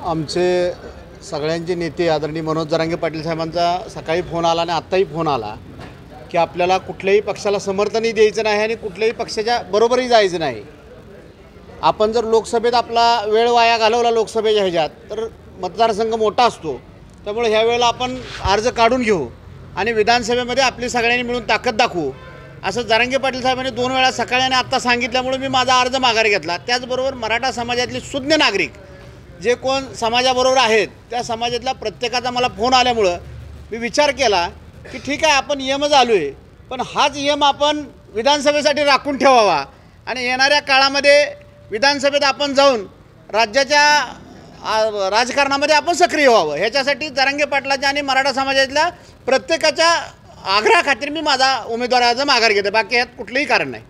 आमचे सगळ्यांचे नेते आदरणीय मनोज जरांगे पाटील साहेबांचा सकाळी फोन आला आणि आत्ताही फोन आला की आपल्याला कुठल्याही पक्षाला समर्थनही द्यायचं नाही आणि कुठल्याही पक्षाच्या बरोबरही जायचं नाही। आपण जर लोकसभेत आपला वेळ वाया घालवला लोकसभेच्या ह्याच्यात तर मतदारसंघ मोठा असतो, त्यामुळे ह्या वेळेला आपण अर्ज काढून घेऊ आणि विधानसभेमध्ये आपली सगळ्यांनी मिळून ताकद दाखवू असं जरांगे पाटील साहेबांनी 2 वेळा सकाळी आणि आत्ता सांगितल्यामुळे मी माझा अर्ज माघारी घेतला। त्याचबरोबर मराठा समाजातले सुज्ञ नागरिक जे कोण समाजाबरोबर आहेत त्या समाजातल्या प्रत्येकाचा मला फोन आल्यामुळं मी विचार केला की ठीक आहे, आपण नियमच आलो आहे, पण हाच नियम आपण विधानसभेसाठी राखून ठेवावा आणि येणाऱ्या काळामध्ये विधानसभेत आपण जाऊन राज्याच्या राजकारणामध्ये आपण सक्रिय व्हावं। ह्याच्यासाठी जरांगे पाटलाच्या आणि मराठा समाजातल्या प्रत्येकाच्या आग्रहाखातीर मी माझा उमेदवारी अर्ज माघार घेतो। बाकी ह्यात कुठलंही कारण नाही।